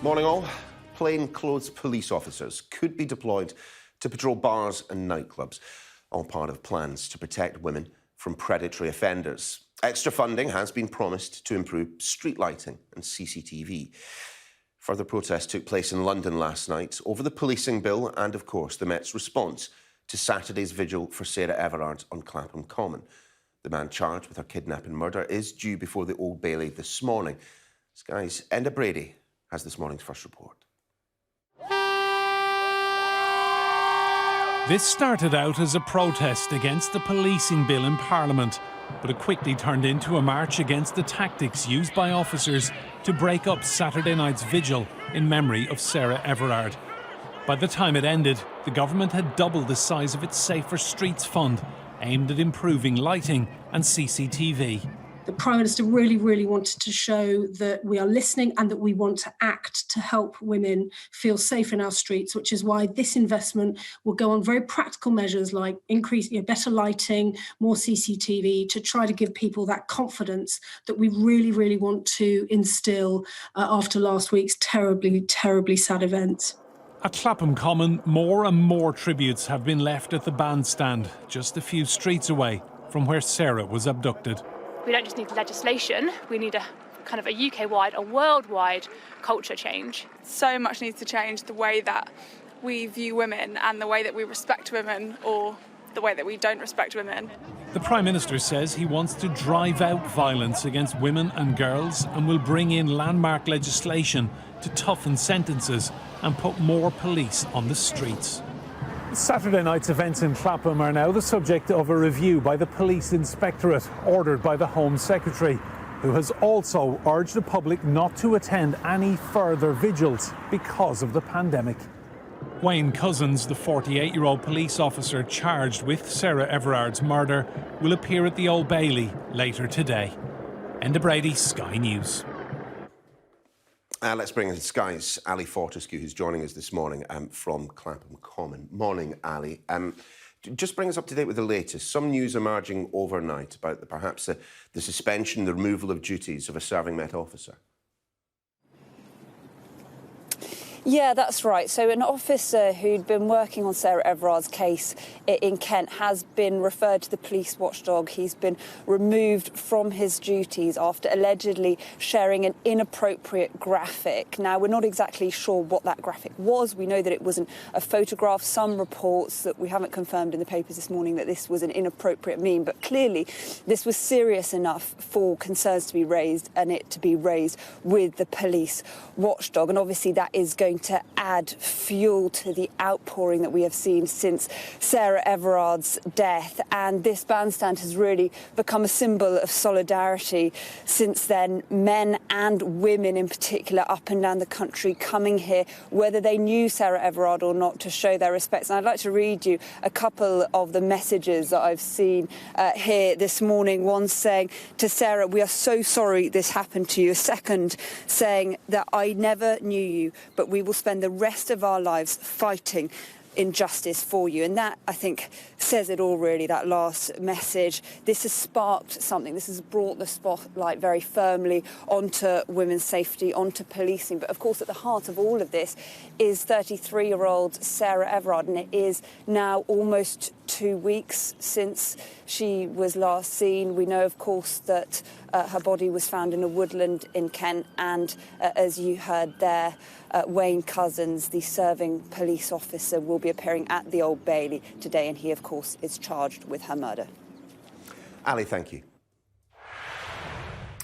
Morning all. Plainclothes police officers could be deployed to patrol bars and nightclubs, all part of plans to protect women from predatory offenders. Extra funding has been promised to improve street lighting and CCTV. Further protests took place in London last night over the policing bill and, of course, the Met's response to Saturday's vigil for Sarah Everard on Clapham Common. The man charged with her kidnap and murder is due before the Old Bailey this morning. Sky's Enda Brady has this morning's first report. This started out as a protest against the policing bill in Parliament, but it quickly turned into a march against the tactics used by officers to break up Saturday night's vigil in memory of Sarah Everard. By the time it ended, the government had doubled the size of its Safer Streets Fund, aimed at improving lighting and CCTV. The Prime Minister really wanted to show that we are listening and that we want to act to help women feel safe in our streets, which is why this investment will go on very practical measures like better lighting, more CCTV, to try to give people that confidence that we really want to instill after last week's terribly sad events. At Clapham Common, more and more tributes have been left at the bandstand, just a few streets away from where Sarah was abducted. We don't just need legislation, we need a UK-wide, a worldwide culture change. So much needs to change, the way that we view women and the way that we respect women, or the way that we don't respect women. The Prime Minister says he wants to drive out violence against women and girls and will bring in landmark legislation to toughen sentences and put more police on the streets. Saturday night's events in Clapham are now the subject of a review by the Police Inspectorate, ordered by the Home Secretary, who has also urged the public not to attend any further vigils because of the pandemic. Wayne Cousins, the 48-year-old police officer charged with Sarah Everard's murder, will appear at the Old Bailey later today. Enda Brady, Sky News. Let's bring in Sky's Ali Fortescue, who's joining us this morning from Clapham Common. Morning, Ali. Just bring us up to date with the latest. Some news emerging overnight about perhaps the suspension, the removal of duties of a serving Met officer. Yeah, that's right. So an officer who'd been working on Sarah Everard's case in Kent has been referred to the police watchdog. He's been removed from his duties after allegedly sharing an inappropriate graphic. Now, we're not exactly sure what that graphic was. We know that it wasn't a photograph. Some reports that we haven't confirmed in the papers this morning that this was an inappropriate meme. But clearly, this was serious enough for concerns to be raised and it to be raised with the police watchdog. And obviously, that is going to add fuel to the outpouring that we have seen since Sarah Everard's death. And this bandstand has really become a symbol of solidarity since then. Men and women in particular up and down the country coming here, whether they knew Sarah Everard or not, to show their respects. And I'd like to read you a couple of the messages that I've seen here this morning. One saying to Sarah, "We are so sorry this happened to you." A second saying that "I never knew you, but we will spend the rest of our lives fighting injustice for you." And that, I think, says it all, really, that last message. This has sparked something. This has brought the spotlight very firmly onto women's safety, onto policing. But, of course, at the heart of all of this is 33-year-old Sarah Everard, and it is now almost 2 weeks since she was last seen. We know, of course, that her body was found in a woodland in Kent, and as you heard there, Wayne Cousins, the serving police officer, will be appearing at the Old Bailey today, and he, of course, is charged with her murder. Ali, thank you.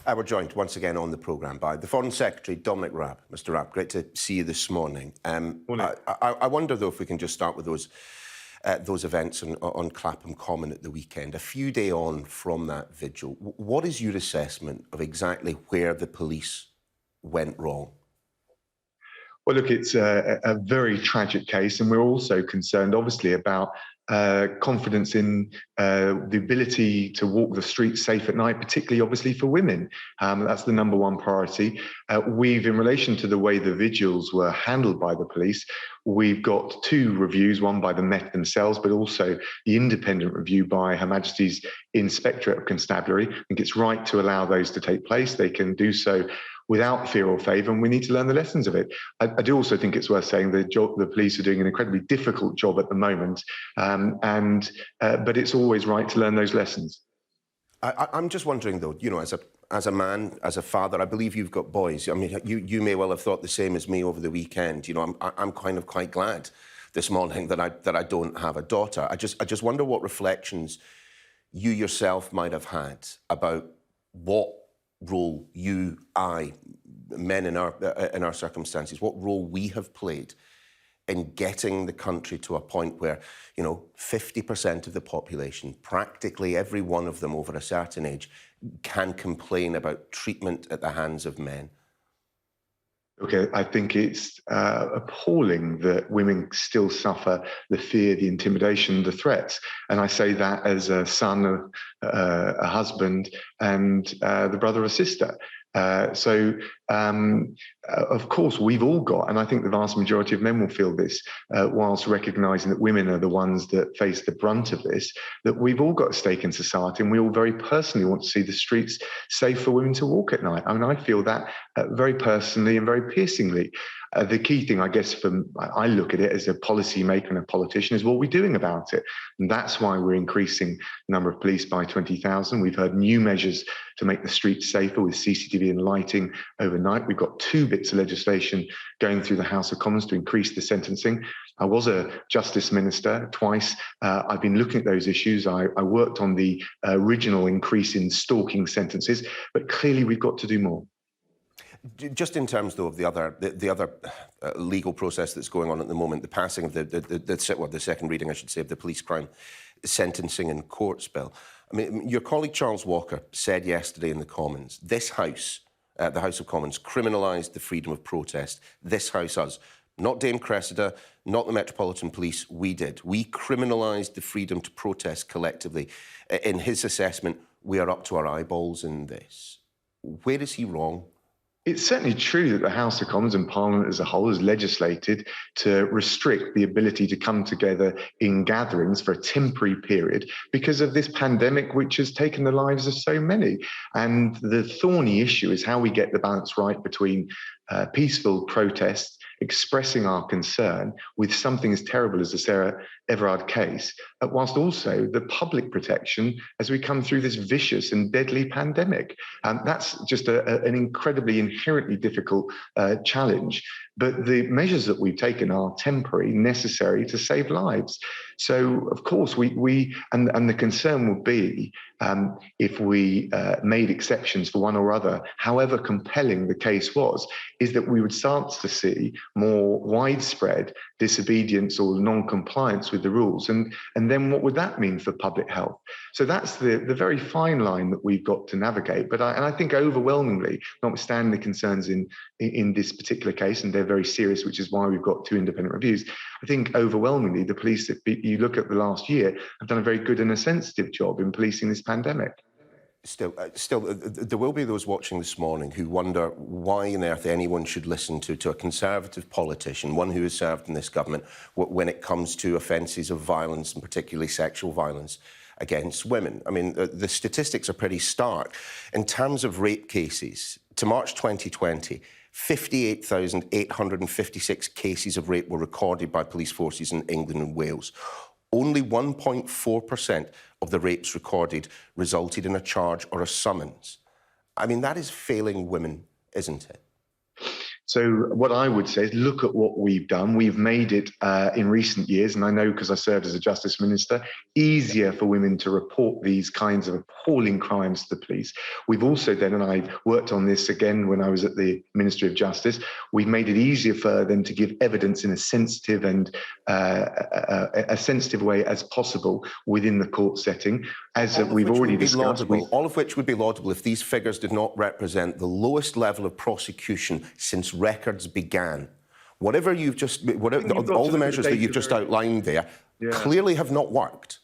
We're joined once again on the programme by the Foreign Secretary, Dominic Raab. Mr Raab, great to see you this morning. I wonder, though, if we can just start with those events on Clapham Common at the weekend. A few days on from that vigil, what is your assessment of exactly where the police went wrong? Well, look, it's a very tragic case, and we're also concerned, obviously, about confidence in the ability to walk the streets safe at night, particularly, obviously, for women. That's the number one priority. In relation to the way the vigils were handled by the police, we've got two reviews, one by the Met themselves, but also the independent review by Her Majesty's Inspectorate of Constabulary. I think it's right to allow those to take place. They can do so without fear or favour, and we need to learn the lessons of it. I do also think it's worth saying the police are doing an incredibly difficult job at the moment, but it's always right to learn those lessons. I'm just wondering, though, you know, as a man, as a father, I believe you've got boys. I mean, you may well have thought the same as me over the weekend. You know, I'm kind of quite glad this morning that I don't have a daughter. I just wonder what reflections you yourself might have had about what role men in our circumstances, what role we have played in getting the country to a point where, you know, 50% of the population, practically every one of them over a certain age, can complain about treatment at the hands of men. Okay, I think it's appalling that women still suffer the fear, the intimidation, the threats. And I say that as a son, a husband, and the brother or sister. Of course, we've all got, and I think the vast majority of men will feel this, whilst recognising that women are the ones that face the brunt of this, that we've all got a stake in society, and we all very personally want to see the streets safe for women to walk at night. I mean, I feel that very personally and very piercingly. The key thing, I guess, I look at it as a policymaker and a politician, is what we're doing about it. And that's why we're increasing the number of police by 20,000. We've heard new measures to make the streets safer with CCTV and lighting overnight. We've got 2 bits of legislation going through the House of Commons to increase the sentencing. I was a justice minister twice. I've been looking at those issues. I worked on the original increase in stalking sentences, but clearly we've got to do more. Just in terms, though, of the other legal process that's going on at the moment, the passing of the second reading, I should say, of the police crime sentencing and courts bill. I mean, your colleague Charles Walker said yesterday in the Commons, this House, the House of Commons, criminalised the freedom of protest. This House, us. Not Dame Cressida, not the Metropolitan Police, we did. We criminalised the freedom to protest collectively. In his assessment, we are up to our eyeballs in this. Where is he wrong? It's certainly true that the House of Commons and Parliament as a whole has legislated to restrict the ability to come together in gatherings for a temporary period because of this pandemic, which has taken the lives of so many. And the thorny issue is how we get the balance right between peaceful protests, expressing our concern with something as terrible as the Sarah Everard case, whilst also the public protection as we come through this vicious and deadly pandemic. That's just an incredibly inherently difficult challenge. But the measures that we've taken are temporary, necessary to save lives. So, of course, and the concern would be if we made exceptions for one or other, however compelling the case was, is that we would start to see more widespread disobedience or non-compliance with the rules. And then what would that mean for public health? So that's the very fine line that we've got to navigate. But I think overwhelmingly, notwithstanding the concerns in this particular case, and they're very serious, which is why we've got 2 independent reviews, I think overwhelmingly the police, if you look at the last year, have done a very good and a sensitive job in policing this pandemic. Still, there will be those watching this morning who wonder why on earth anyone should listen to a Conservative politician, one who has served in this government, when it comes to offences of violence, and particularly sexual violence against women. I mean, the statistics are pretty stark. In terms of rape cases, to March 2020, 58,856 cases of rape were recorded by police forces in England and Wales. Only 1.4% of the rapes recorded resulted in a charge or a summons. I mean, that is failing women, isn't it? So what I would say is look at what we've done. We've made it in recent years, and I know because I served as a Justice Minister, easier for women to report these kinds of appalling crimes to the police. We've also then, and I worked on this again when I was at the Ministry of Justice, we've made it easier for them to give evidence in a sensitive and a sensitive way as possible within the court setting, as we've already discussed. All of which would be laudable if these figures did not represent the lowest level of prosecution since records began. All the measures that you've just outlined there clearly have not worked.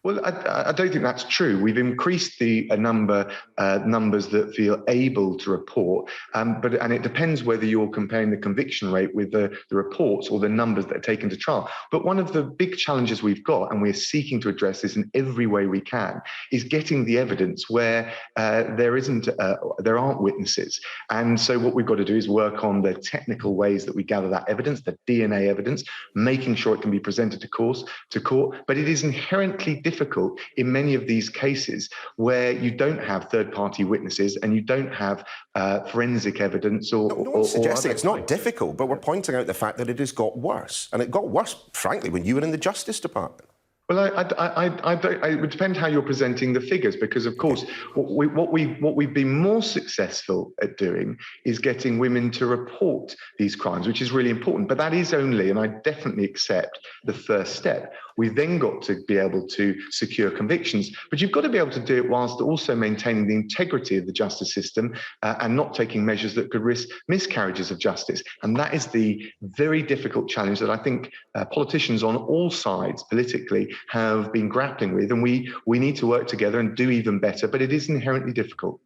Well, I don't think that's true. We've increased the numbers that feel able to report, and it depends whether you're comparing the conviction rate with the reports or the numbers that are taken to trial. But one of the big challenges we've got, and we're seeking to address this in every way we can, is getting the evidence where there aren't witnesses. And so what we've got to do is work on the technical ways that we gather that evidence, the DNA evidence, making sure it can be presented to court. But it is inherently difficult in many of these cases where you don't have third-party witnesses and you don't have forensic evidence or... No one's suggesting it's not difficult, but we're pointing out the fact that it has got worse. And it got worse, frankly, when you were in the Justice Department. Well, it would depend how you're presenting the figures, because, of course, what we've been more successful at doing is getting women to report these crimes, which is really important. But that is only, and I definitely accept, the first step. We've then got to be able to secure convictions, but you've got to be able to do it whilst also maintaining the integrity of the justice system and not taking measures that could risk miscarriages of justice. And that is the very difficult challenge that I think politicians on all sides politically have been grappling with, and we need to work together and do even better, but it is inherently difficult.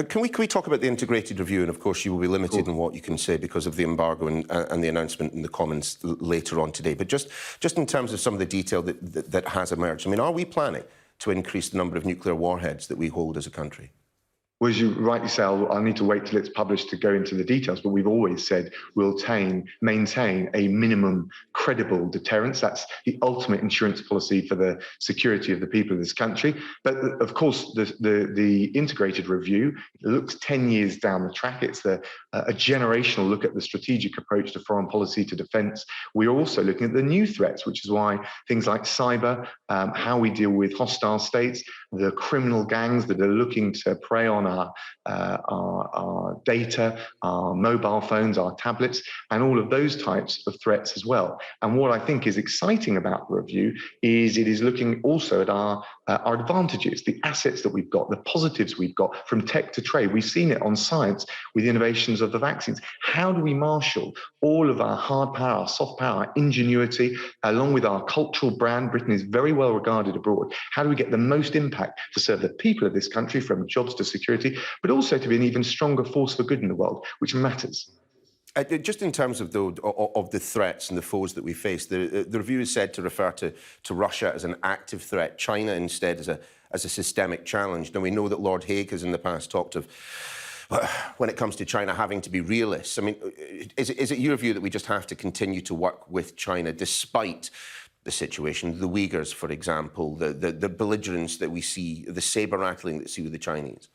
Can we talk about the integrated review? And of course, you will be limited in what you can say because of the embargo and the announcement in the Commons later on today. But just in terms of some of the detail that has emerged, I mean, are we planning to increase the number of nuclear warheads that we hold as a country? Well, as you rightly say, I'll need to wait till it's published to go into the details, but we've always said we'll maintain a minimum credible deterrence. That's the ultimate insurance policy for the security of the people of this country. But of course, the integrated review looks 10 years down the track. It's a generational look at the strategic approach to foreign policy, to defence. We're also looking at the new threats, which is why things like cyber, how we deal with hostile states, the criminal gangs that are looking to prey on our data, our mobile phones, our tablets, and all of those types of threats as well. And what I think is exciting about the review is it is looking also at our advantages, the assets that we've got, the positives we've got from tech to trade. We've seen it on science with innovations of the vaccines. How do we marshal all of our hard power, our soft power, our ingenuity, along with our cultural brand? Britain is very well regarded abroad. How do we get the most impact to serve the people of this country, from jobs to security, but also to be an even stronger force for good in the world, which matters? Just in terms of the threats and the foes that we face, the review is said to refer to Russia as an active threat, China instead as a systemic challenge. Now, we know that Lord Hague has in the past talked of, when it comes to China, having to be realists. I mean, is it your view that we just have to continue to work with China despite the situation, the Uyghurs, for example, the belligerence that we see, the saber-rattling that we see with the Chinese?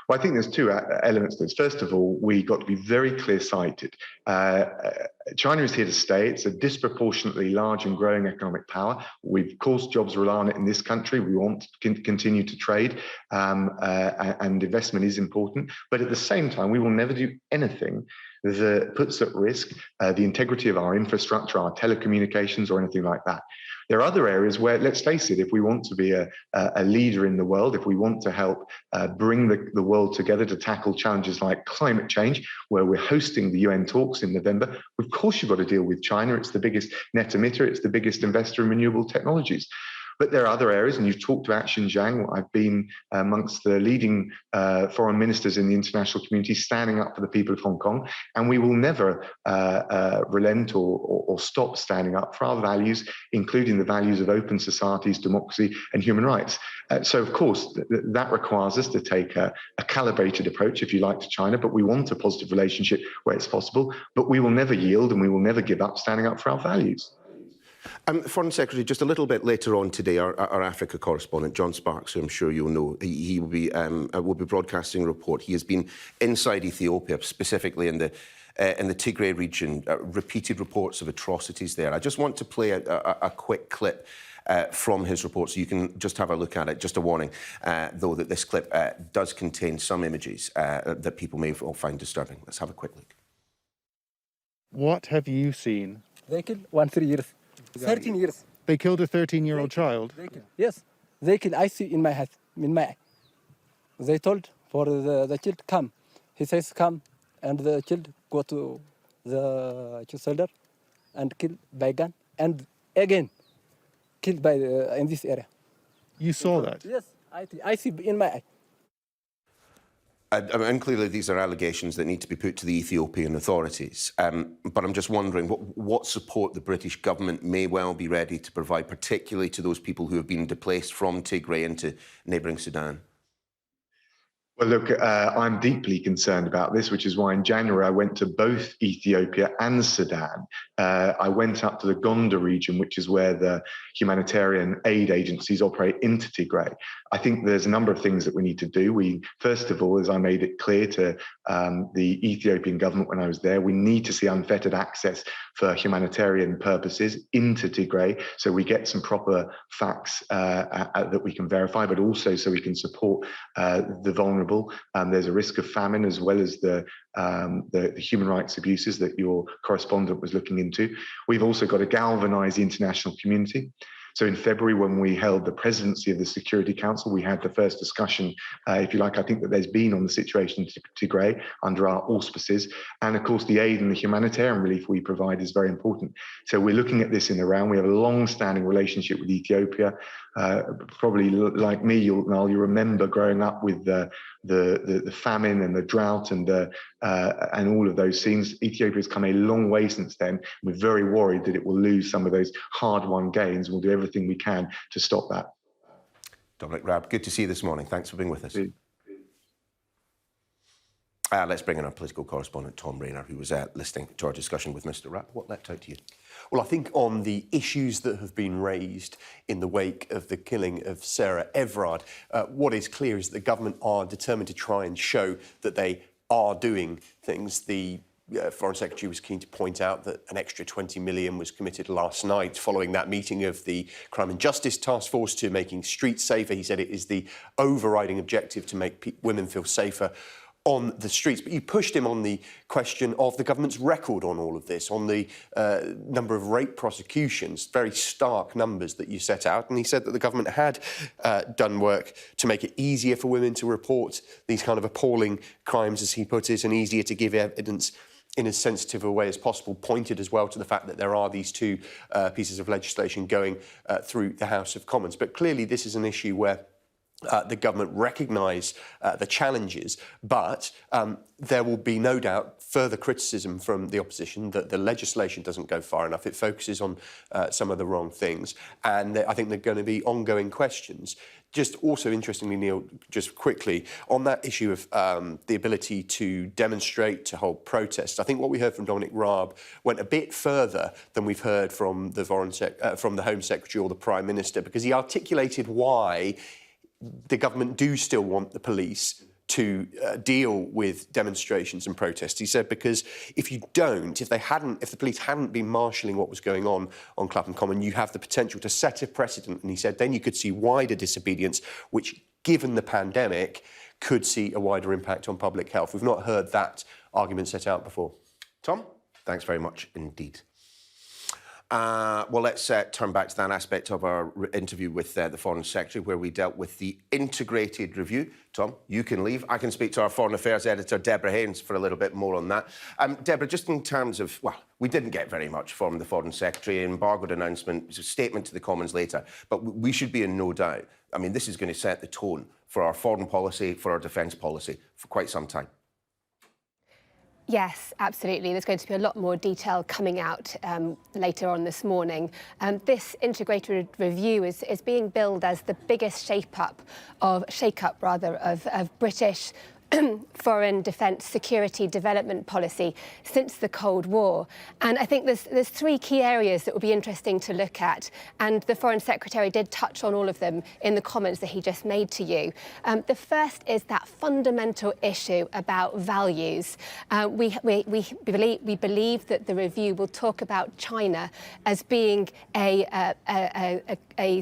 Well, I think there's two elements to this. First of all, we got to be very clear-sighted. China is here to stay. It's a disproportionately large and growing economic power. Of course, jobs rely on it in this country. We want to continue to trade, and investment is important. But at the same time, we will never do anything that puts at risk the integrity of our infrastructure, our telecommunications, or anything like that. There are other areas where, let's face it, if we want to be a leader in the world, if we want to help bring the world together to tackle challenges like climate change, where we're hosting the UN talks in November, of course you've got to deal with China. It's the biggest net emitter. It's the biggest investor in renewable technologies. But there are other areas, and you've talked about Xinjiang. I've been amongst the leading foreign ministers in the international community standing up for the people of Hong Kong, and we will never relent or stop standing up for our values, including the values of open societies, democracy, and human rights. So, of course, that requires us to take a calibrated approach, if you like, to China, but we want a positive relationship where it's possible, but we will never yield and we will never give up standing up for our values. Foreign Secretary, just a little bit later on today, our Africa correspondent, John Sparks, who I'm sure you'll know, he will be broadcasting a report. He has been inside Ethiopia, specifically in the Tigray region, repeated reports of atrocities there. I just want to play a quick clip from his report, so you can just have a look at it. Just a warning, though, that this clip does contain some images that people may find disturbing. Let's have a quick look. What have you seen? They killed 3 years. 13 years. They killed a 13-year-old child? Yes. They killed. I see in my head, in my eye. They told for the child, come. He says, come. And the child go to the soldier and kill by gun. And again, killed by in this area. You saw that? Yes, I see in my eye. And clearly these are allegations that need to be put to the Ethiopian authorities. But I'm just wondering what support the British government may well be ready to provide, particularly to those people who have been displaced from Tigray into neighbouring Sudan. Well, look, I'm deeply concerned about this, which is why in January I went to both Ethiopia and Sudan. I went up to the Gondar region, which is where the humanitarian aid agencies operate into Tigray. I think there's a number of things that we need to do. First of all, as I made it clear to the Ethiopian government when I was there, we need to see unfettered access for humanitarian purposes into Tigray, so we get some proper facts that we can verify, but also so we can support the vulnerable. There's a risk of famine as well as the human rights abuses that your correspondent was looking into. We've also got to galvanise the international community. So in February, when we held the presidency of the Security Council, we had the first discussion, if you like, I think that there's been on the situation in Tigray under our auspices. And of course, the aid and the humanitarian relief we provide is very important. So we're looking at this in the round. We have a long-standing relationship with Ethiopia. Probably like me, you remember growing up with the famine and the drought and all of those scenes. Ethiopia has come a long way since then. We're very worried that it will lose some of those hard-won gains. We'll do everything we can to stop that. Dominic Raab, good to see you this morning. Thanks for being with us. Let's bring in our political correspondent, Tom Rayner, who was listening to our discussion with Mr Raab. What leapt out to you? Well, I think on the issues that have been raised in the wake of the killing of Sarah Everard, what is clear is that the government are determined to try and show that they are doing things. The Foreign Secretary was keen to point out that an extra 20 million was committed last night following that meeting of the Crime and Justice Task Force to making streets safer. He said it is the overriding objective to make women feel safer on the streets. But you pushed him on the question of the government's record on all of this, on the number of rape prosecutions, very stark numbers that you set out. And he said that the government had done work to make it easier for women to report these kind of appalling crimes, as he put it, and easier to give evidence in as sensitive a way as possible, pointed as well to the fact that there are these two pieces of legislation going through the House of Commons. But clearly this is an issue where the government recognise the challenges, but there will be no doubt further criticism from the opposition that the legislation doesn't go far enough. It focuses on some of the wrong things, and I think there are going to be ongoing questions. Just also interestingly, Neil, just quickly, on that issue of the ability to demonstrate, to hold protests, I think what we heard from Dominic Raab went a bit further than we've heard from the Home Secretary or the Prime Minister, because he articulated why the government do still want the police to deal with demonstrations and protests. He said because if you don't, if the police hadn't been marshalling what was going on Clapham Common, you have the potential to set a precedent. And he said then you could see wider disobedience, which, given the pandemic, could see a wider impact on public health. We've not heard that argument set out before. Tom, thanks very much indeed. Well, let's turn back to that aspect of our interview with the Foreign Secretary, where we dealt with the integrated review. Tom, you can leave. I can speak to our Foreign Affairs editor, Deborah Haynes, for a little bit more on that. Deborah, just in terms of, well, we didn't get very much from the Foreign Secretary, an embargoed announcement, a statement to the Commons later, but we should be in no doubt. I mean, this is going to set the tone for our foreign policy, for our defence policy, for quite some time. Yes, absolutely. There's going to be a lot more detail coming out later on this morning. This integrated review is being billed as the biggest shake-up of British foreign, defence, security, development policy since the Cold War. And I think there's three key areas that will be interesting to look at. And the Foreign Secretary did touch on all of them in the comments that he just made to you. The first is that fundamental issue about values. We believe that the review will talk about China as being a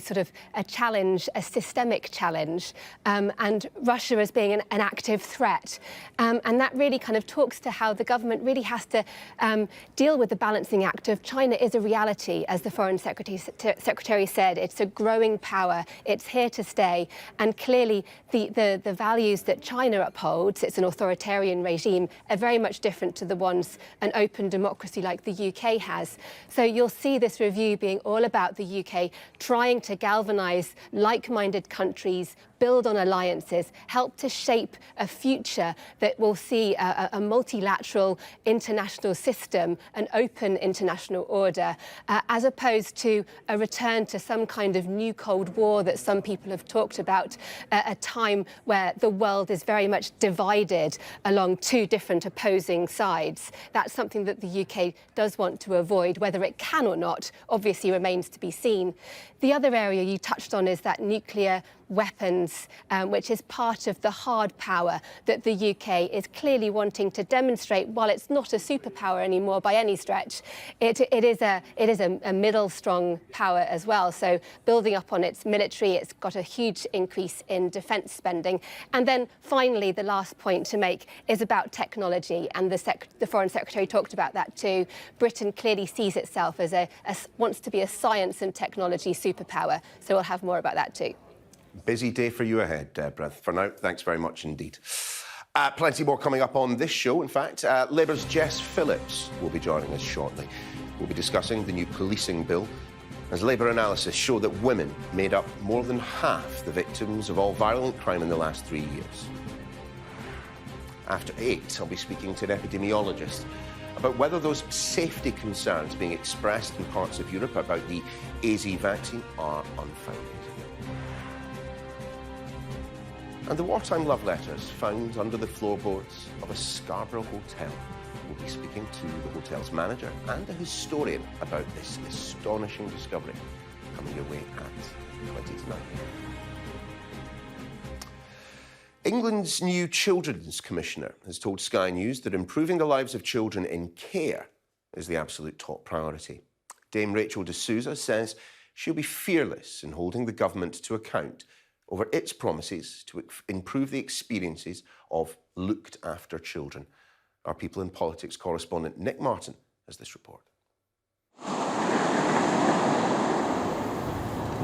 sort of a challenge, a systemic challenge, and Russia as being an active threat. And that really kind of talks to how the government really has to deal with the balancing act of China is a reality, as the Foreign Secretary said. It's a growing power. It's here to stay. And clearly the values that China upholds, it's an authoritarian regime, are very much different to the ones an open democracy like the UK has. So you'll see this review being all about the UK trying trying to galvanise like-minded countries, build on alliances, help to shape a future that will see a multilateral international system, an open international order, as opposed to a return to some kind of new Cold War that some people have talked about, a time where the world is very much divided along two different opposing sides. That's something that the UK does want to avoid. Whether it can or not obviously remains to be seen. The other area you touched on is that nuclear weapons, which is part of the hard power that the UK is clearly wanting to demonstrate. While it's not a superpower anymore by any stretch, it is a middle strong power as well. So building up on its military, it's got a huge increase in defence spending. And then finally, the last point to make is about technology, and the Foreign Secretary talked about that too. Britain clearly sees itself as wants to be a science and technology superpower. So we'll have more about that too. Busy day for you ahead, Deborah. For now, thanks very much indeed. Plenty more coming up on this show, in fact. Labour's Jess Phillips will be joining us shortly. We'll be discussing the new policing bill, as Labour analysis show that women made up more than half the victims of all violent crime in the last 3 years. After 8, I'll be speaking to an epidemiologist about whether those safety concerns being expressed in parts of Europe about the AZ vaccine are unfounded. And the wartime love letters found under the floorboards of a Scarborough hotel. We'll be speaking to the hotel's manager and a historian about this astonishing discovery, coming your way at 20 to 9. England's new Children's Commissioner has told Sky News that improving the lives of children in care is the absolute top priority. Dame Rachel de Souza says she'll be fearless in holding the government to account over its promises to improve the experiences of looked-after children. Our People in Politics correspondent Nick Martin has this report.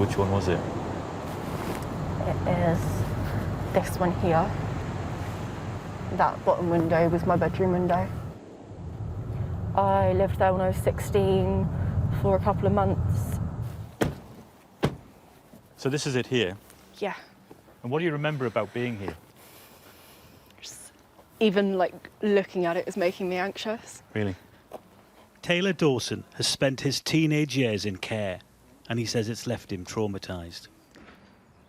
Which one was it? It is this one here. That bottom window was my bedroom window. I lived there when I was 16 for a couple of months. So this is it here? Yeah. And what do you remember about being here? Just even like looking at it is making me anxious. Really? Taylor Dawson has spent his teenage years in care, and he says it's left him traumatised.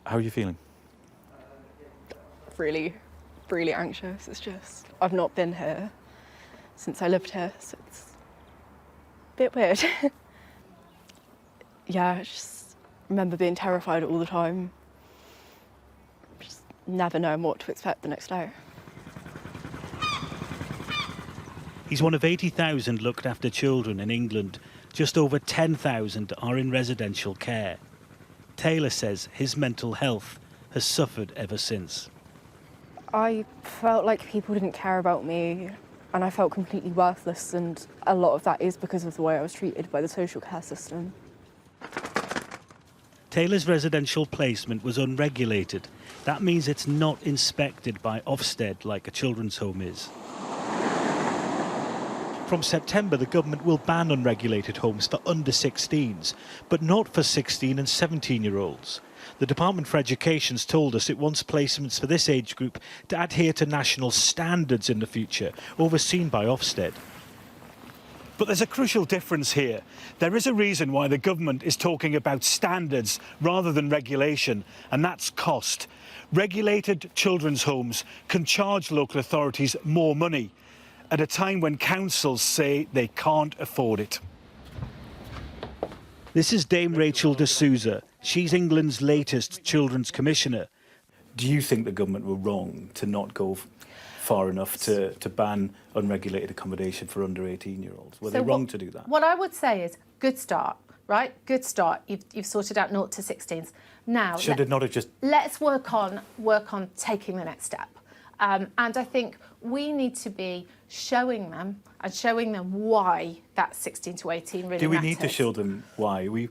How are you feeling? Really, really anxious. It's just, I've not been here since I lived here, so it's a bit weird. Yeah, I just remember being terrified all the time. Just never knowing what to expect the next day. He's one of 80,000 looked after children in England. Just over 10,000 are in residential care. Taylor says his mental health has suffered ever since. I felt like people didn't care about me, and I felt completely worthless, and a lot of that is because of the way I was treated by the social care system. Taylor's residential placement was unregulated. That means it's not inspected by Ofsted like a children's home is. From September, the government will ban unregulated homes for under 16s, but not for 16 and 17-year-olds. The Department for Education's told us it wants placements for this age group to adhere to national standards in the future, overseen by Ofsted. But there's a crucial difference here. There is a reason why the government is talking about standards rather than regulation, and that's cost. Regulated children's homes can charge local authorities more money at a time when councils say they can't afford it. This is Dame Rachel de Souza. She's England's latest Children's Commissioner. Do you think the government were wrong to not go far enough to ban unregulated accommodation for under 18-year-olds? Were they wrong to do that? What I would say is, good start, right? Good start. You've sorted out 0 to 16s. Now, should it not have just... Let's work on taking the next step. And I think we need to be showing them why that 16 to 18 really matters. Do we need to show them why? We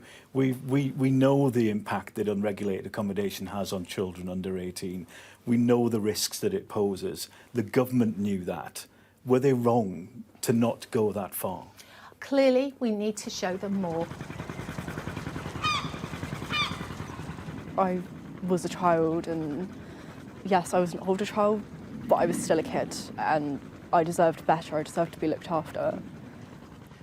know the impact that unregulated accommodation has on children under 18. We know the risks that it poses. The government knew that. Were they wrong to not go that far? Clearly, we need to show them more. I was a child, and yes, I was an older child, but I was still a kid, and I deserved better. I deserved to be looked after.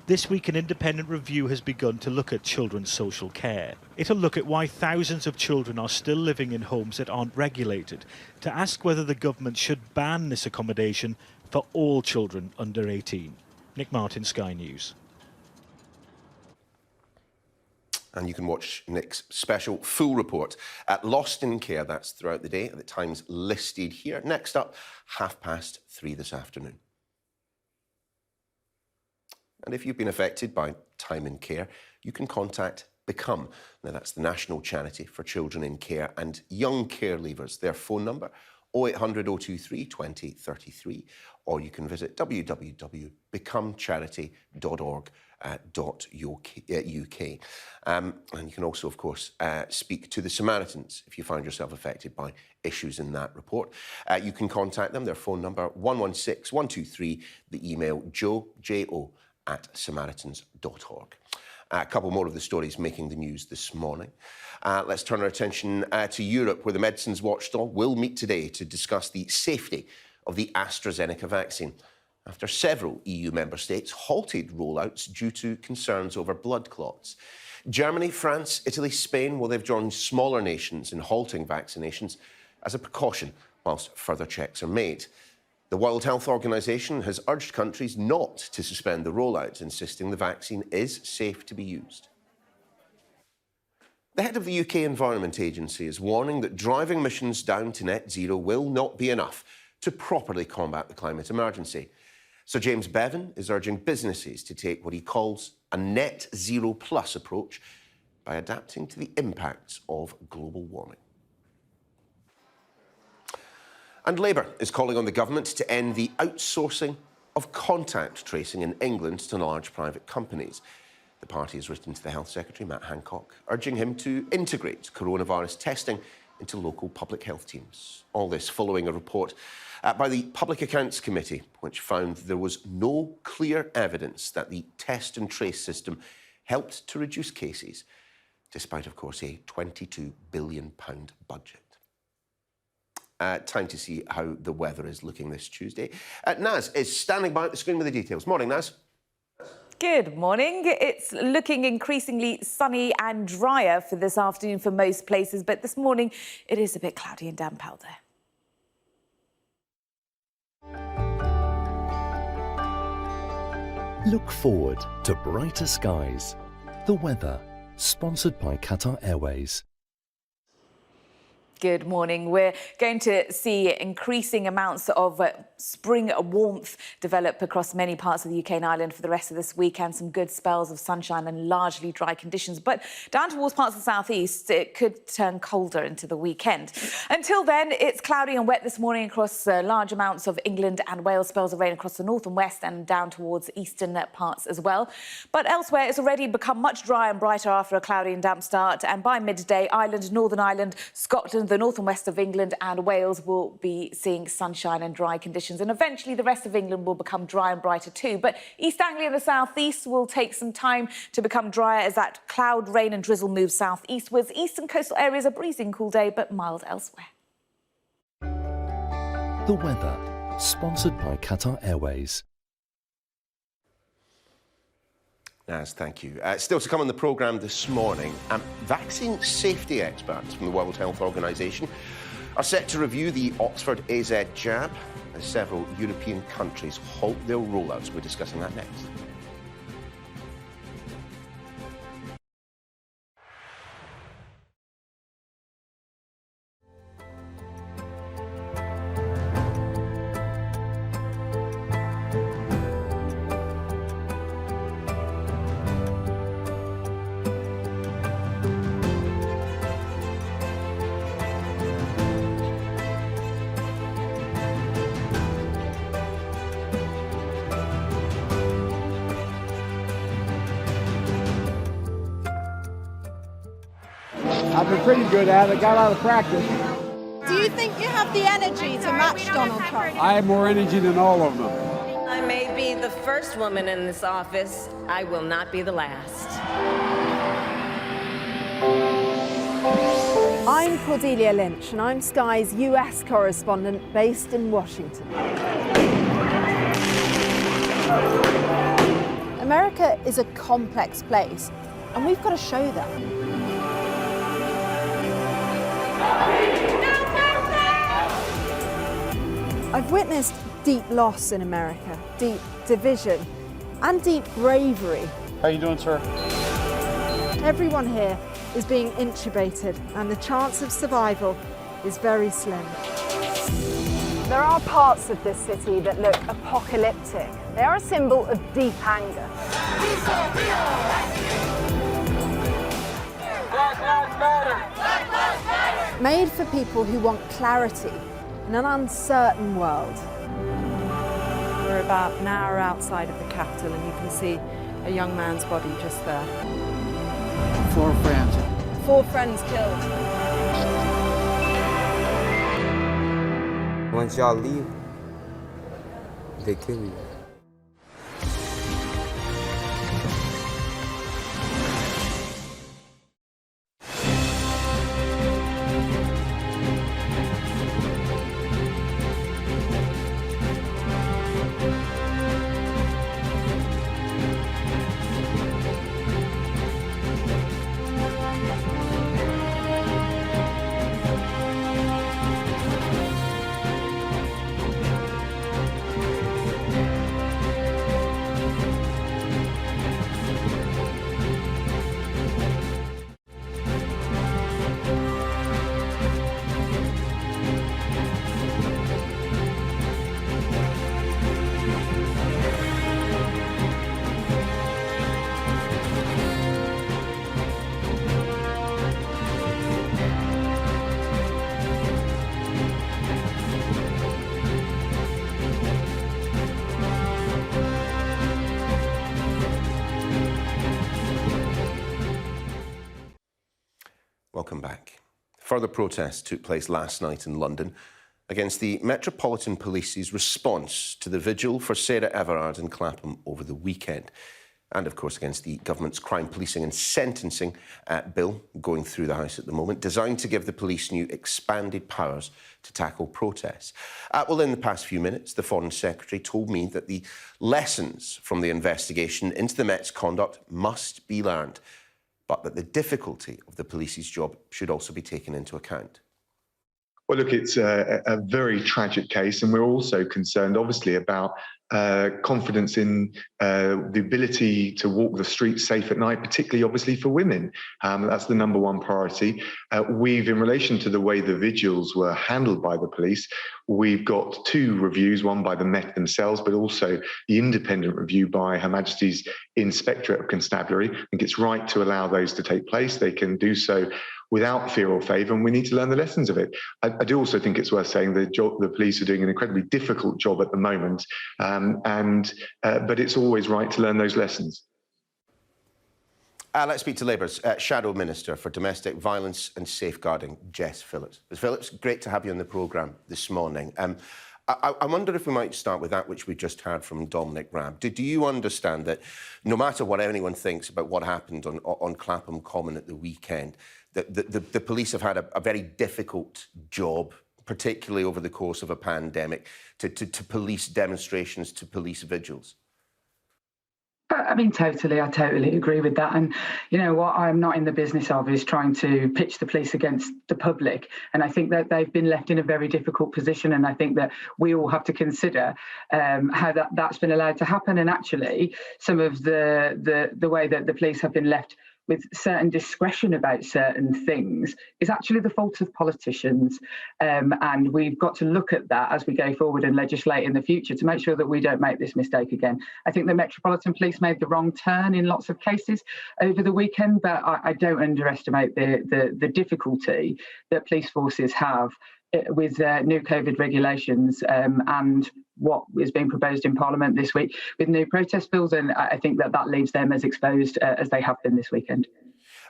This week, an independent review has begun to look at children's social care. It'll look at why thousands of children are still living in homes that aren't regulated, to ask whether the government should ban this accommodation for all children under 18. Nick Martin, Sky News. And you can watch Nick's special full report at Lost in Care. That's throughout the day at the times listed here. Next up, 3:30 this afternoon. And if you've been affected by time in care, you can contact Become. Now, that's the national charity for children in care and young care leavers. Their phone number, 0800 023 2033, or you can visit www.becomecharity.org.uk. And you can also, of course, speak to the Samaritans if you find yourself affected by issues in that report. You can contact them. Their phone number, 116 123, the email joe@samaritans.org. A couple more of the stories making the news this morning. Let's turn our attention to Europe, where the Medicines Watchdog will meet today to discuss the safety of the AstraZeneca vaccine, after several EU member states halted rollouts due to concerns over blood clots. Germany, France, Italy, Spain, well, they've joined smaller nations in halting vaccinations as a precaution whilst further checks are made. The World Health Organization has urged countries not to suspend the rollout, insisting the vaccine is safe to be used. The head of the UK Environment Agency is warning that driving emissions down to net zero will not be enough to properly combat the climate emergency. Sir James Bevan is urging businesses to take what he calls a net zero plus approach by adapting to the impacts of global warming. And Labour is calling on the government to end the outsourcing of contact tracing in England to large private companies. The party has written to the Health Secretary, Matt Hancock, urging him to integrate coronavirus testing into local public health teams. All this following a report by the Public Accounts Committee, which found there was no clear evidence that the test and trace system helped to reduce cases, despite, of course, a £22 billion budget. Time to see how the weather is looking this Tuesday. Naz is standing by at the screen with the details. Morning, Naz. Good morning. It's looking increasingly sunny and drier for this afternoon for most places, but this morning it is a bit cloudy and damp out there. Look forward to brighter skies. The weather, sponsored by Qatar Airways. Good morning. We're going to see increasing amounts of spring warmth develop across many parts of the UK and Ireland for the rest of this week, and some good spells of sunshine and largely dry conditions. But down towards parts of the southeast, it could turn colder into the weekend. Until then, it's cloudy and wet this morning across large amounts of England and Wales. Spells of rain across the north and west and down towards eastern parts as well. But elsewhere, it's already become much drier and brighter after a cloudy and damp start. And by midday, Ireland, Northern Ireland, Scotland, the north and west of England and Wales will be seeing sunshine and dry conditions, and eventually the rest of England will become dry and brighter too. But East Anglia and the southeast will take some time to become drier as that cloud, rain and drizzle moves southeastwards. Eastern coastal areas a breezy and cool day, but mild elsewhere. The weather, sponsored by Qatar Airways. Naz, thank you. Still to come on the programme this morning, vaccine safety experts from the World Health Organization are set to review the Oxford AZ jab as several European countries halt their rollouts. We're discussing that next. I've been pretty good at it, got a lot of practice. Do you think you have the energy to match Donald Trump? I have more energy than all of them. I may be the first woman in this office. I will not be the last. I'm Cordelia Lynch, and I'm Sky's US correspondent based in Washington. America is a complex place, and we've got to show that. I've witnessed deep loss in America, deep division, and deep bravery. How you doing, sir? Everyone here is being intubated, and the chance of survival is very slim. There are parts of this city that look apocalyptic. They are a symbol of deep anger. Black Lives Matter! Black Lives Matter! Made for people who want clarity in an uncertain world. We're about an hour outside of the Capitol, and you can see a young man's body just there. 4 friends. 4 friends killed. Once y'all leave, they kill you. Welcome back. Further protests took place last night in London against the Metropolitan Police's response to the vigil for Sarah Everard in Clapham over the weekend. And, of course, against the government's crime policing and sentencing bill going through the House at the moment, designed to give the police new expanded powers to tackle protests. Well, in the past few minutes, the Foreign Secretary told me that the lessons from the investigation into the Met's conduct must be learned, but that the difficulty of the police's job should also be taken into account. Well, look, it's a very tragic case, and we're also concerned, obviously, about confidence in the ability to walk the streets safe at night, particularly, obviously, for women. That's the number one priority. In relation to the way the vigils were handled by the police, we've got 2 reviews, one by the Met themselves, but also the independent review by Her Majesty's Inspectorate of Constabulary. I think it's right to allow those to take place. They can do so without fear or favour, and we need to learn the lessons of it. I do also think it's worth saying the police are doing an incredibly difficult job at the moment, but it's always right to learn those lessons. Let's speak to Labour's Shadow Minister for Domestic Violence and Safeguarding, Jess Phillips. Ms Phillips, great to have you on the programme this morning. I wonder if we might start with that which we just heard from Dominic Raab. Do you understand that no matter what anyone thinks about what happened on Clapham Common at the weekend, that the police have had a very difficult job, particularly over the course of a pandemic, to police demonstrations, to police vigils? I mean, I totally agree with that. And you know what I'm not in the business of is trying to pitch the police against the public. And I think that they've been left in a very difficult position. And I think that we all have to consider how that's been allowed to happen. And actually, some of the way that the police have been left with certain discretion about certain things is actually the fault of politicians. And we've got to look at that as we go forward and legislate in the future to make sure that we don't make this mistake again. I think the Metropolitan Police made the wrong turn in lots of cases over the weekend, but I don't underestimate the difficulty that police forces have with new COVID regulations and what is being proposed in Parliament this week with new protest bills, and I think that leaves them as exposed as they have been this weekend.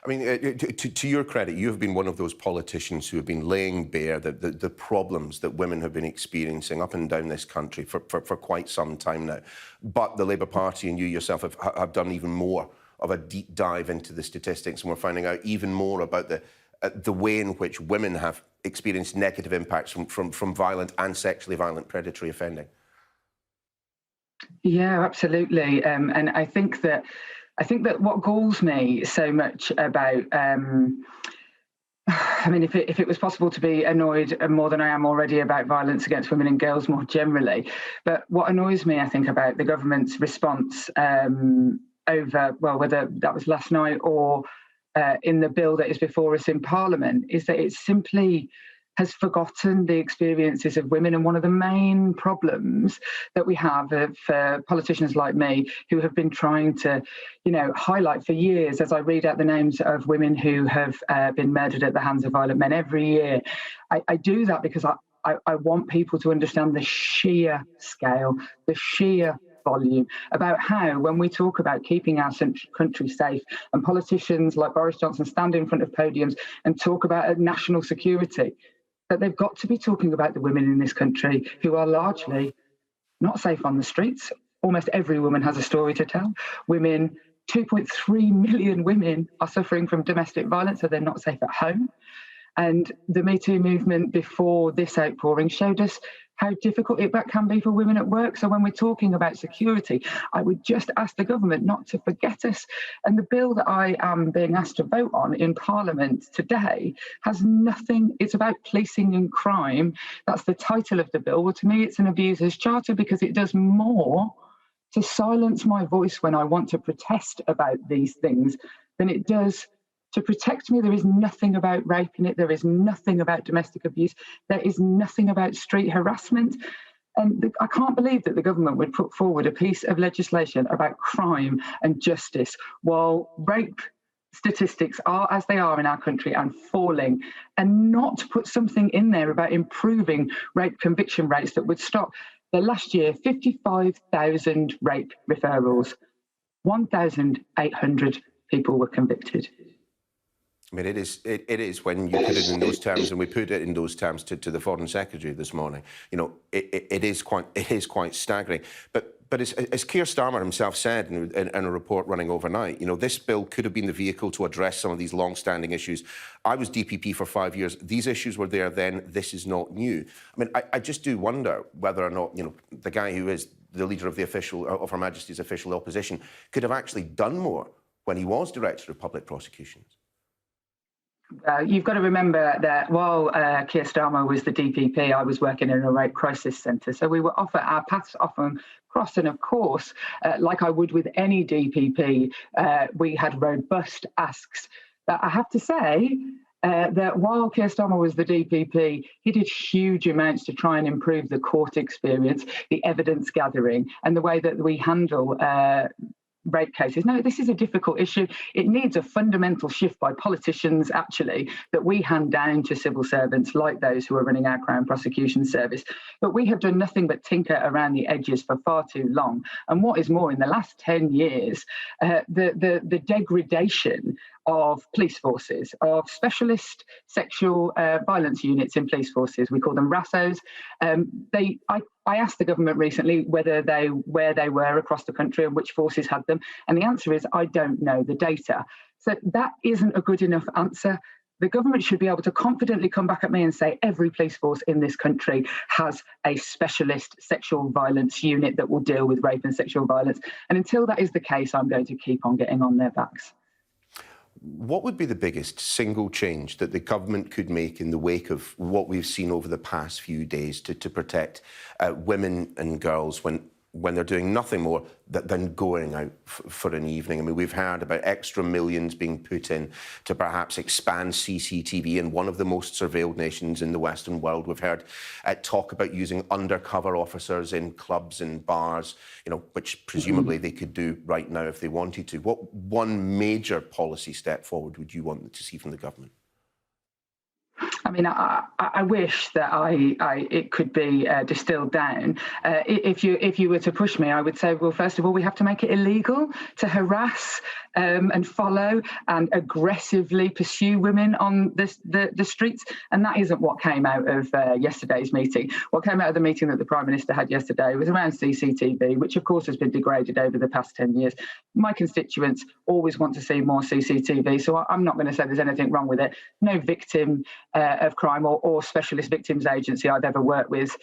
I mean, to your credit, you have been one of those politicians who have been laying bare the problems that women have been experiencing up and down this country for quite some time now. But the Labour Party and you yourself have done even more of a deep dive into the statistics, and we're finding out even more about the the way in which women have experienced negative impacts from violent and sexually violent predatory offending? Yeah, absolutely. And I think that what galls me so much about, I mean, if it was possible to be annoyed more than I am already about violence against women and girls more generally, but what annoys me, I think, about the government's response over, well, whether that was last night or in the bill that is before us in Parliament, is that it simply has forgotten the experiences of women. And one of the main problems that we have for politicians like me who have been trying to, highlight for years, as I read out the names of women who have been murdered at the hands of violent men every year, I do that because I want people to understand the sheer scale, the sheer volume, about how, when we talk about keeping our country safe, and politicians like Boris Johnson stand in front of podiums and talk about national security, that they've got to be talking about the women in this country who are largely not safe on the streets. Almost every woman has a story to tell. 2.3 million women are suffering from domestic violence, so they're not safe at home. And the Me Too movement before this outpouring showed us how difficult it can be for women at work. So when we're talking about security, I would just ask the government not to forget us. And the bill that I am being asked to vote on in Parliament today has nothing, it's about policing and crime. That's the title of the bill. Well, to me, it's an abuser's charter because it does more to silence my voice when I want to protest about these things than it does to protect me. There is nothing about rape in it. There is nothing about domestic abuse. There is nothing about street harassment. And I can't believe that the government would put forward a piece of legislation about crime and justice while rape statistics are as they are in our country and falling, and not put something in there about improving rape conviction rates that would stop. The last year, 55,000 rape referrals, 1,800 people were convicted. I mean, it is when you put it in those terms, and we put it in those terms to the Foreign Secretary this morning. It is quite staggering. But as Keir Starmer himself said in a report running overnight, this bill could have been the vehicle to address some of these long-standing issues. I was DPP for 5 years. These issues were there then. This is not new. I mean, I just do wonder whether or not, the guy who is the leader of of Her Majesty's official opposition could have actually done more when he was Director of Public Prosecutions. You've got to remember that while Keir Starmer was the DPP, I was working in a rape crisis centre. So we were our paths often crossed. And of course, like I would with any DPP, we had robust asks. But I have to say that while Keir Starmer was the DPP, he did huge amounts to try and improve the court experience, the evidence gathering, and the way that we handle rape cases. No, this is a difficult issue. It needs a fundamental shift by politicians, actually, that we hand down to civil servants like those who are running our Crown Prosecution Service. But we have done nothing but tinker around the edges for far too long. And what is more, in the last 10 years, the degradation of police forces, of specialist sexual violence units in police forces, we call them RASOs. I asked the government recently where they were across the country and which forces had them, and the answer is I don't know the data. So that isn't a good enough answer. The government should be able to confidently come back at me and say every police force in this country has a specialist sexual violence unit that will deal with rape and sexual violence. And until that is the case, I'm going to keep on getting on their backs. What would be the biggest single change that the government could make in the wake of what we've seen over the past few days to protect women and girls when they're doing nothing more than going out for an evening? I mean, we've heard about extra millions being put in to perhaps expand CCTV in one of the most surveilled nations in the Western world. We've heard talk about using undercover officers in clubs and bars, which presumably they could do right now if they wanted to. What one major policy step forward would you want to see from the government? I mean, I wish that it could be distilled down. If you were to push me, I would say, well, first of all, we have to make it illegal to harass and follow and aggressively pursue women on the streets. And that isn't what came out of yesterday's meeting. What came out of the meeting that the Prime Minister had yesterday was around CCTV, which of course has been degraded over the past 10 years. My constituents always want to see more CCTV, so I'm not going to say there's anything wrong with it. No victim of crime or specialist victims agency I've ever worked with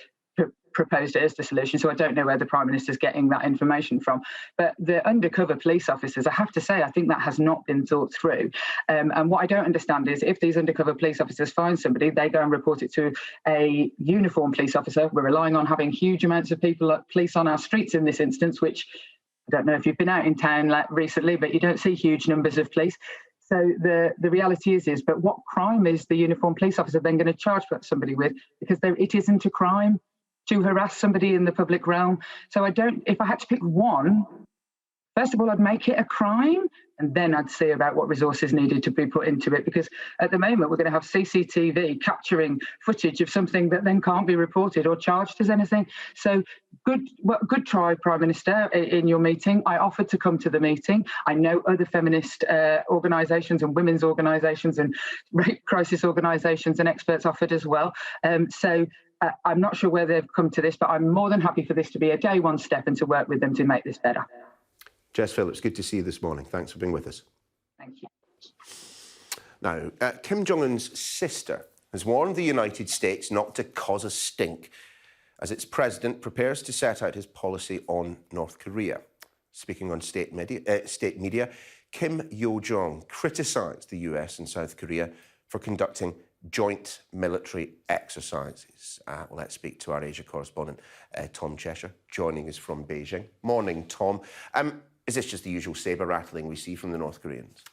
proposed it as the solution, so I don't know where the Prime Minister's getting that information from. But the undercover police officers, I have to say, I think that has not been thought through. And what I don't understand is if these undercover police officers find somebody, they go and report it to a uniformed police officer. We're relying on having huge amounts of police on our streets in this instance, which I don't know if you've been out in town recently, but you don't see huge numbers of police. So the reality is, but what crime is the uniformed police officer then going to charge somebody with? Because it isn't a crime to harass somebody in the public realm. So if I had to pick one, first of all, I'd make it a crime, and then I'd see about what resources needed to be put into it. Because at the moment, we're going to have CCTV capturing footage of something that then can't be reported or charged as anything. So good try, Prime Minister, in your meeting. I offered to come to the meeting. I know other feminist organisations and women's organisations and rape crisis organisations and experts offered as well. I'm not sure where they've come to this, but I'm more than happy for this to be a day one step and to work with them to make this better. Jess Phillips, good to see you this morning. Thanks for being with us. Thank you. Now, Kim Jong-un's sister has warned the United States not to cause a stink as its president prepares to set out his policy on North Korea. Speaking on state media, Kim Yo-jong criticised the US and South Korea for conducting joint military exercises. Let's speak to our Asia correspondent, Tom Cheshire, joining us from Beijing. Morning, Tom. Is this just the usual sabre rattling we see from the North Koreans?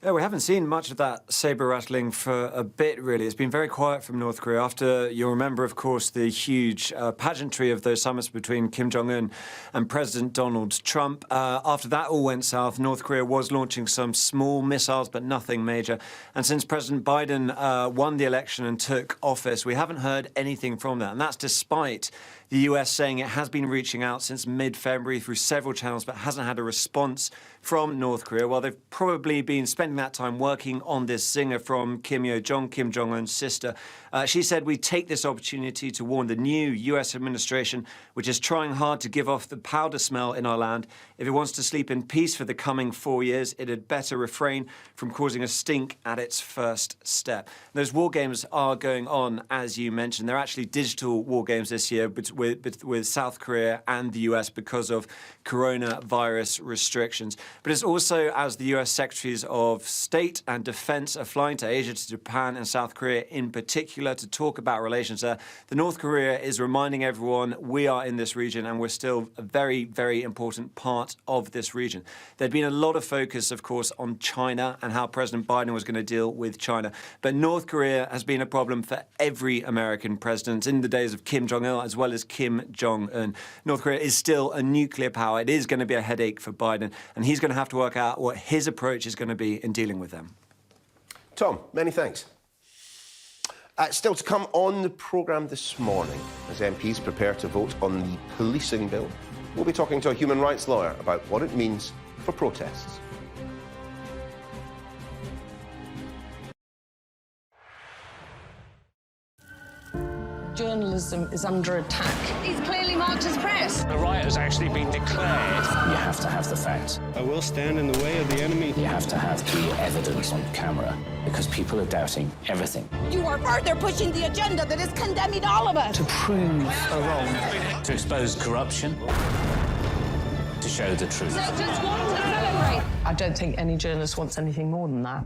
Yeah, we haven't seen much of that sabre rattling for a bit, really. It's been very quiet from North Korea after, you'll remember, of course, the huge pageantry of those summits between Kim Jong-un and President Donald Trump. After that all went south, North Korea was launching some small missiles, but nothing major. And since President Biden won the election and took office, we haven't heard anything from that. And that's despite the US saying it has been reaching out since mid-February through several channels, but hasn't had a response from North Korea. Well, they've probably been spending that time working on this zinger from Kim Yo-jong, Kim Jong-un's sister. She said, "We take this opportunity to warn the new US administration, which is trying hard to give off the powder smell in our land. If it wants to sleep in peace for the coming 4 years, it had better refrain from causing a stink at its first step." Those war games are going on, as you mentioned. They're actually digital war games this year with South Korea and the US because of coronavirus restrictions. But it's also as the US Secretaries of State and Defense are flying to Asia, to Japan and South Korea in particular to talk about relations there. The North Korea is reminding everyone we are in this region and we're still a very, very important part of this region. There'd been a lot of focus, of course, on China and how President Biden was going to deal with China. But North Korea has been a problem for every American president in the days of Kim Jong-il as well as Kim Jong-un. North Korea is still a nuclear power. It is going to be a headache for Biden, and he's going to have to work out what his approach is going to be in dealing with them. Tom, many thanks. Still to come on the programme this morning, as MPs prepare to vote on the policing bill, we'll be talking to a human rights lawyer about what it means for protests. Journalism is under attack. He's clearly marked as press. The riot has actually been declared. You have to have the facts. I will stand in the way of the enemy. You have to have the evidence on camera because people are doubting everything. You are further pushing the agenda that is condemning all of us. To prove a wrong. To expose corruption. To show the truth. So just want to celebrate. I don't think any journalist wants anything more than that.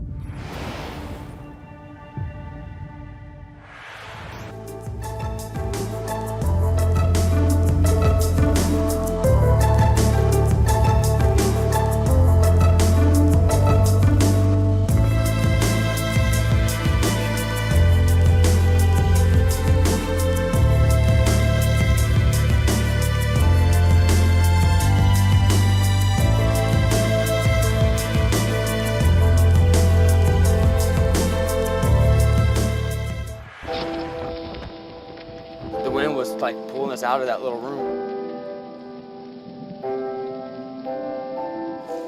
us out of that little room.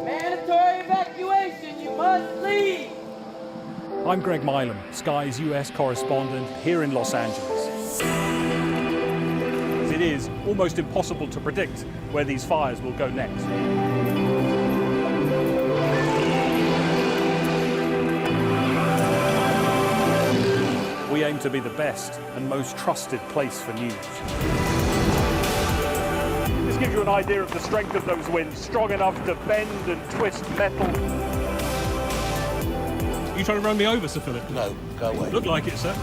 Mandatory evacuation, you must leave! I'm Greg Milam, Sky's US correspondent here in Los Angeles. It is almost impossible to predict where these fires will go next. We aim to be the best and most trusted place for news. This gives you an idea of the strength of those winds, strong enough to bend and twist metal. Are you trying to run me over, Sir Philip? No, go away. Look like it, sir.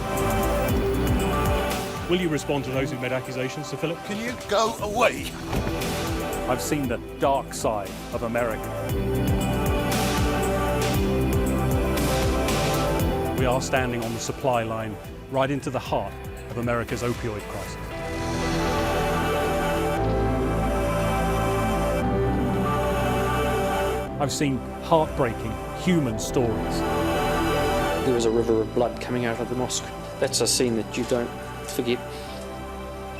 Will you respond to those who've made accusations, Sir Philip? Can you go away? I've seen the dark side of America. We are standing on the supply line right into the heart of America's opioid crisis. I've seen heartbreaking human stories. There was a river of blood coming out of the mosque. That's a scene that you don't forget.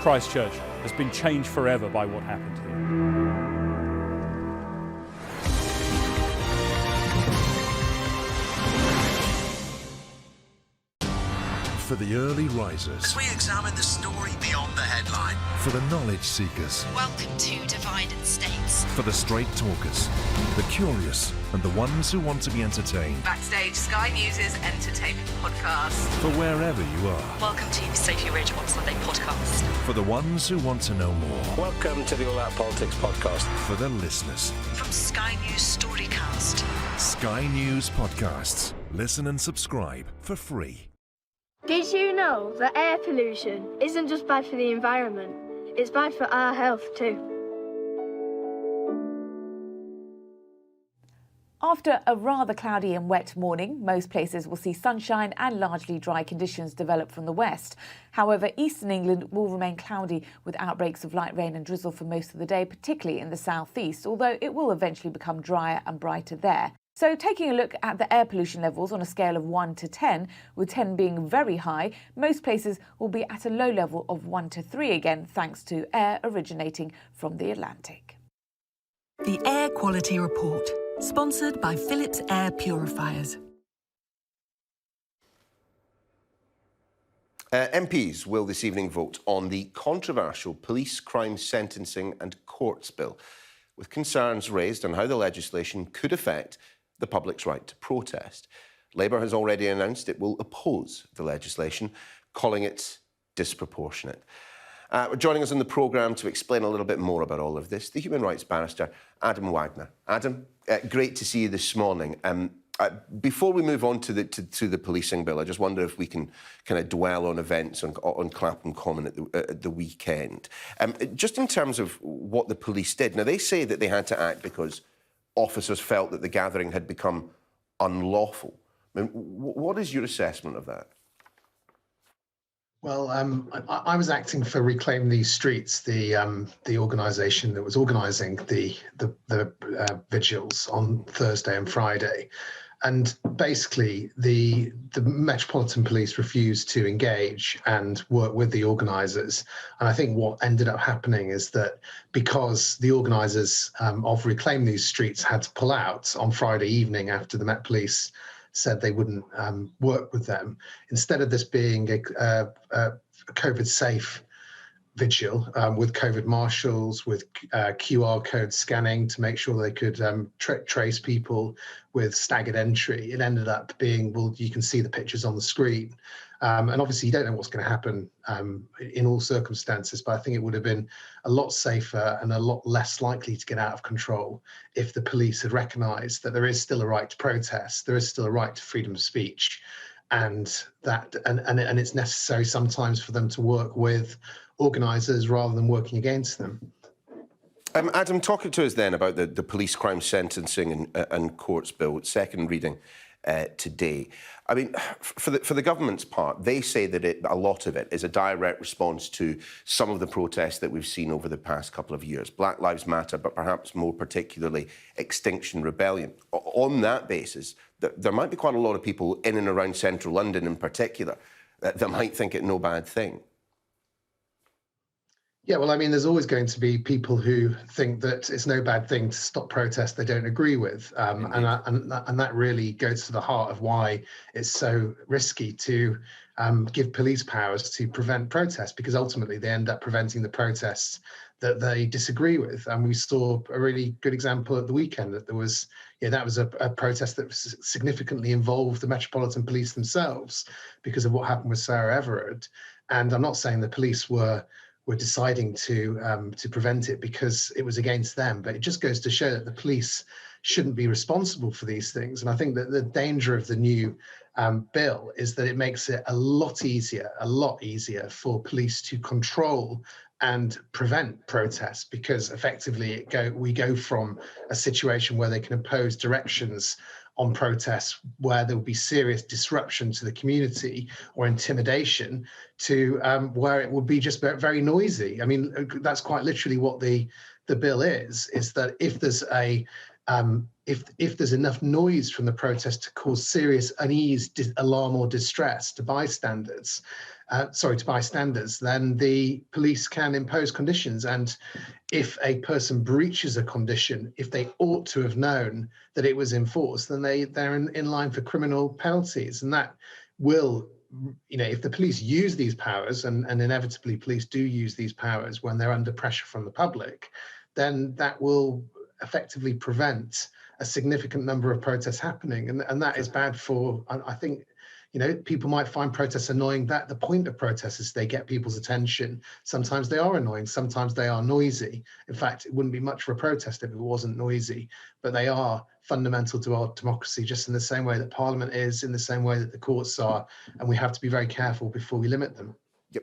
Christchurch has been changed forever by what happened here. For the early risers. We examine the story beyond the headline. For the knowledge seekers. Welcome to Divided States. For the straight talkers. The curious and the ones who want to be entertained. Backstage, Sky News' entertainment podcast. For wherever you are. Welcome to Sophie Ridge on Sunday podcast. For the ones who want to know more. Welcome to the All Out Politics podcast. For the listeners. From Sky News Storycast. Sky News Podcasts. Listen and subscribe for free. Did you know that air pollution isn't just bad for the environment, it's bad for our health too? After a rather cloudy and wet morning, most places will see sunshine and largely dry conditions develop from the west. However, eastern England will remain cloudy with outbreaks of light rain and drizzle for most of the day, particularly in the southeast, although it will eventually become drier and brighter there. So taking a look at the air pollution levels on a scale of 1 to 10, with 10 being very high, most places will be at a low level of 1 to 3 again, thanks to air originating from the Atlantic. The Air Quality Report, sponsored by Philips Air Purifiers. MPs will this evening vote on the controversial police crime sentencing and courts bill, with concerns raised on how the legislation could affect the public's right to protest. Labour has already announced it will oppose the legislation, calling it disproportionate. Joining us on the programme to explain a little bit more about all of this, the human rights barrister, Adam Wagner. Adam, great to see you this morning. Before we move on to the policing bill, I just wonder if we can kind of dwell on events on Clapham Common at the weekend. Just in terms of what the police did. Now, they say that they had to act because officers felt that the gathering had become unlawful. I mean, what is your assessment of that? Well, I was acting for Reclaim These Streets, the organisation that was organising the vigils on Thursday and Friday, and basically the Metropolitan Police refused to engage and work with the organisers. And I think what ended up happening is that because the organisers of Reclaim These Streets had to pull out on Friday evening after the Met Police said they wouldn't work with them, instead of this being a COVID-safe vigil with COVID marshals, with QR code scanning to make sure they could trace people with staggered entry, it ended up being, well, you can see the pictures on the screen. And obviously you don't know what's going to happen in all circumstances, but I think it would have been a lot safer and a lot less likely to get out of control if the police had recognised that there is still a right to protest, there is still a right to freedom of speech, and that and it's necessary sometimes for them to work with organisers rather than working against them. Adam, talk to us then about the police crime sentencing and courts bill, second reading today. I mean, for the government's part, they say that a lot of it is a direct response to some of the protests that we've seen over the past couple of years. Black Lives Matter, but perhaps more particularly Extinction Rebellion. On that basis, there might be quite a lot of people in and around central London in particular that might think it no bad thing. Yeah, well, I mean, there's always going to be people who think that it's no bad thing to stop protests they don't agree with, and that really goes to the heart of why it's so risky to give police powers to prevent protests, because ultimately they end up preventing the protests that they disagree with. And we saw a really good example at the weekend that there was, that was a protest that significantly involved the Metropolitan Police themselves because of what happened with Sarah Everard. And I'm not saying the police were deciding to prevent it because it was against them, but it just goes to show that the police shouldn't be responsible for these things. And I think that the danger of the new bill is that it makes it a lot easier for police to control and prevent protests, because effectively we go from a situation where they can impose directions on protests where there will be serious disruption to the community or intimidation to where it will be just very noisy. I mean, that's quite literally what the bill is that if there's if there's enough noise from the protest to cause serious unease, alarm or distress to bystanders, then the police can impose conditions. And if a person breaches a condition, if they ought to have known that it was enforced, then they're in line for criminal penalties. And that will, if the police use these powers, and inevitably police do use these powers when they're under pressure from the public, then that will effectively prevent a significant number of protests happening. And that is bad for, I think, people might find protests annoying. That the point of protests is they get people's attention. Sometimes they are annoying, sometimes they are noisy. In fact, it wouldn't be much for a protest if it wasn't noisy, but they are fundamental to our democracy, just in the same way that Parliament is, in the same way that the courts are, and we have to be very careful before we limit them.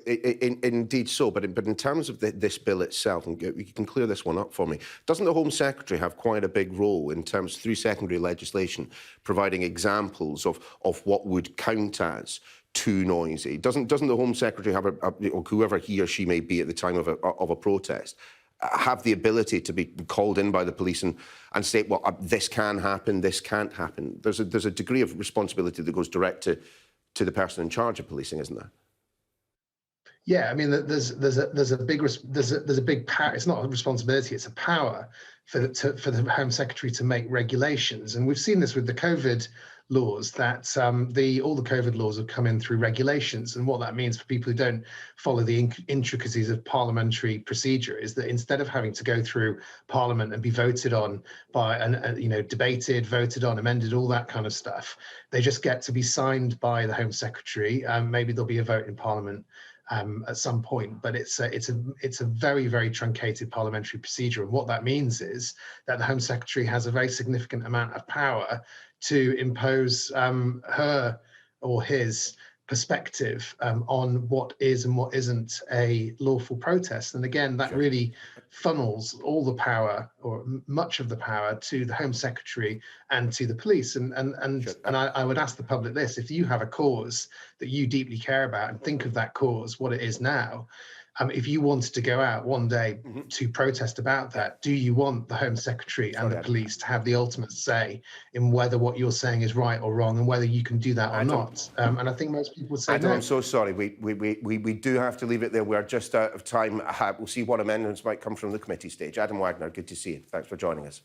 Indeed so, but in terms of this bill itself, and you can clear this one up for me, doesn't the Home Secretary have quite a big role in terms, through secondary legislation, providing examples of what would count as too noisy? Doesn't the Home Secretary have, or whoever he or she may be at the time of a protest, have the ability to be called in by the police and say, well, this can happen, this can't happen? There's a degree of responsibility that goes direct to the person in charge of policing, isn't there? Yeah, I mean, there's a big power. It's not a responsibility; it's a power for the Home Secretary to make regulations. And we've seen this with the COVID laws, that all the COVID laws have come in through regulations. And what that means for people who don't follow the intricacies of parliamentary procedure is that instead of having to go through Parliament and be voted on by debated, voted on, amended, all that kind of stuff, they just get to be signed by the Home Secretary. Maybe there'll be a vote in Parliament at some point, but it's a very, very truncated parliamentary procedure. And what that means is that the Home Secretary has a very significant amount of power to impose her or his perspective on what is and what isn't a lawful protest. And again, that really funnels all the power, or much of the power, to the Home Secretary and to the police. And I would ask the public this: if you have a cause that you deeply care about, and think of that cause, what it is now, if you wanted to go out one day to protest about that, do you want the Home Secretary and the police to have the ultimate say in whether what you're saying is right or wrong, and whether you can do that or not? And I think most people would say Adam, no. I'm so sorry. We do have to leave it there. We're just out of time. We'll see what amendments might come from the committee stage. Adam Wagner, good to see you. Thanks for joining us.